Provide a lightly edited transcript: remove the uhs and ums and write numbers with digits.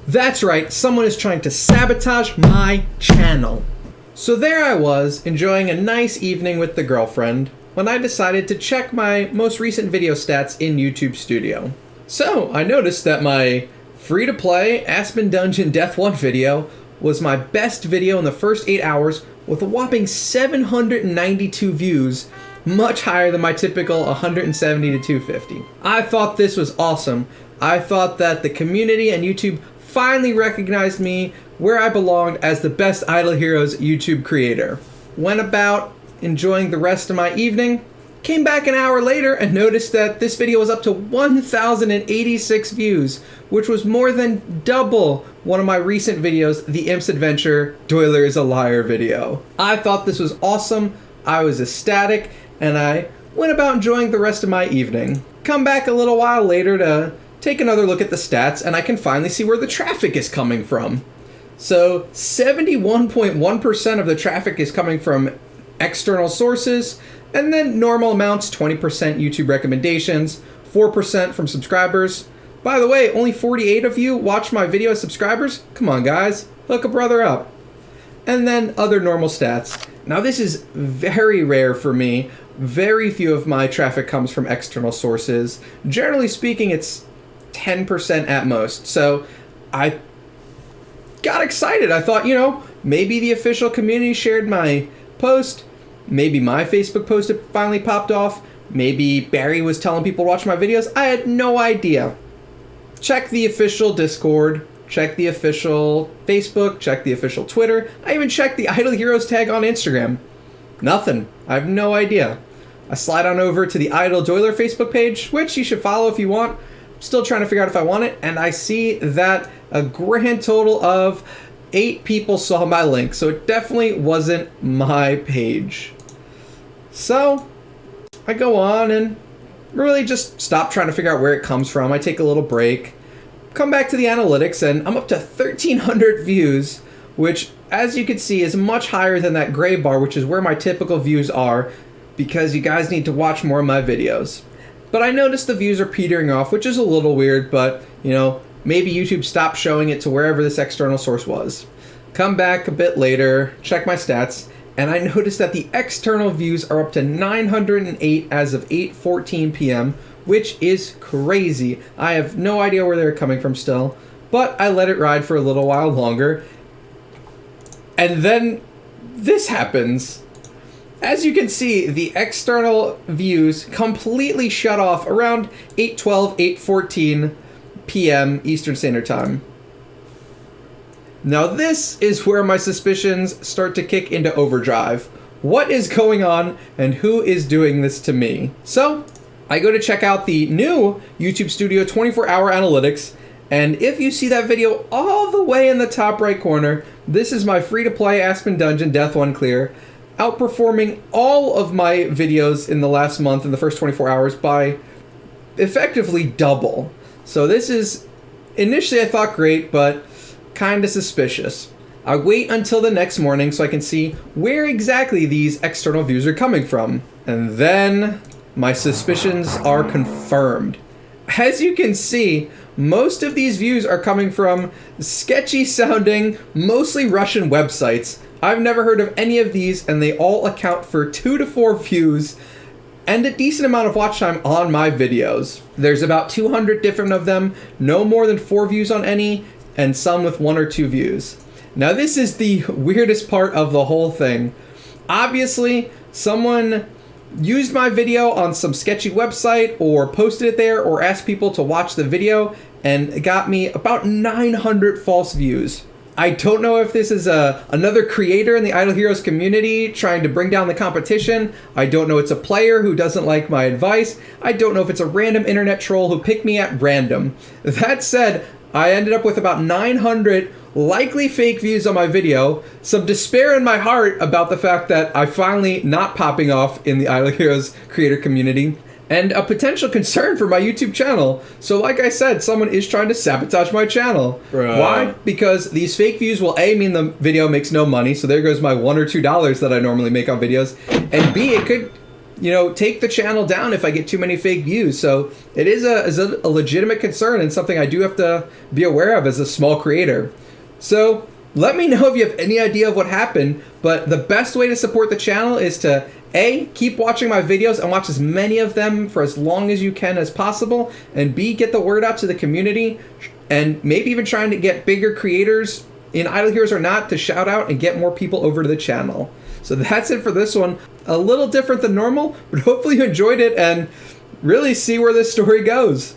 That's right, someone is trying to sabotage my channel. So there I was, enjoying a nice evening with the girlfriend, when I decided to check my most recent video stats in YouTube Studio. So I noticed that my free-to-play Aspen Dungeon Death 1 video was my best video in the first 8 hours with a whopping 792 views, much higher than my typical 170 to 250. I thought this was awesome. I thought that the community and YouTube finally recognized me where I belonged as the best Idle Heroes YouTube creator. Went about enjoying the rest of my evening, came back an hour later and noticed that this video was up to 1,086 views, which was more than double one of my recent videos, the Imp's Adventure Doyler is a Liar video. I thought this was awesome, I was ecstatic, and I went about enjoying the rest of my evening. Come back a little while later to take another look at the stats, and I can finally see where the traffic is coming from. So 71.1% of the traffic is coming from external sources, and then normal amounts, 20% YouTube recommendations, 4% from subscribers. By the way, only 48 of you watch my video as subscribers. Come on guys, hook a brother up. And then other normal stats. Now this is very rare for me. Very few of my traffic comes from external sources. Generally speaking, it's 10% at most. So I got excited. I thought, maybe the official community shared my post. Maybe my Facebook post had finally popped off. Maybe Barry was telling people to watch my videos. I had no idea. Check the official Discord. Check the official Facebook. Check the official Twitter. I even checked the Idle Heroes tag on Instagram. Nothing. I have no idea. I slide on over to the Idle Doyler Facebook page, which you should follow if you want. Still trying to figure out if I want it, and I see that a grand total of 8 people saw my link, so it definitely wasn't my page. So I go on and really just stop trying to figure out where it comes from. I take a little break, come back to the analytics, and I'm up to 1,300 views, which, as you can see, is much higher than that gray bar, which is where my typical views are, because you guys need to watch more of my videos. But I noticed the views are petering off, which is a little weird, but, maybe YouTube stopped showing it to wherever this external source was. Come back a bit later, check my stats, and I noticed that the external views are up to 908 as of 8:14 p.m., which is crazy. I have no idea where they're coming from still, but I let it ride for a little while longer. And then this happens. As you can see, the external views completely shut off around 8:12, 8:14 p.m. Eastern Standard Time. Now this is where my suspicions start to kick into overdrive. What is going on and who is doing this to me? So I go to check out the new YouTube Studio 24-hour analytics, and if you see that video all the way in the top right corner, this is my free-to-play Aspen Dungeon Death 1 clear, outperforming all of my videos in the last month in the first 24 hours by effectively double. So this is, initially I thought great, but kind of suspicious. I wait until the next morning so I can see where exactly these external views are coming from. And then my suspicions are confirmed. As you can see, most of these views are coming from sketchy sounding, mostly Russian websites. I've never heard of any of these, and they all account for 2 to 4 views and a decent amount of watch time on my videos. There's about 200 different of them, no more than 4 views on any, and some with 1 or 2 views. Now this is the weirdest part of the whole thing. Obviously, someone used my video on some sketchy website or posted it there or asked people to watch the video, and it got me about 900 false views. I don't know if this is another creator in the Idle Heroes community trying to bring down the competition. I don't know it's a player who doesn't like my advice. I don't know if it's a random internet troll who picked me at random. That said, I ended up with about 900 likely fake views on my video, some despair in my heart about the fact that I'm finally not popping off in the Idle Heroes creator community, and a potential concern for my YouTube channel. So like I said, someone is trying to sabotage my channel. Bruh. Why? Because these fake views will A, mean the video makes no money, so there goes my $1 or $2 that I normally make on videos, and B, it could take the channel down if I get too many fake views. So it is a legitimate concern and something I do have to be aware of as a small creator. So let me know if you have any idea of what happened, but the best way to support the channel is to A, keep watching my videos and watch as many of them for as long as you can as possible, and B, get the word out to the community, and maybe even trying to get bigger creators in Idle Heroes or not to shout out and get more people over to the channel. So that's it for this one. A little different than normal, but hopefully you enjoyed it and really see where this story goes.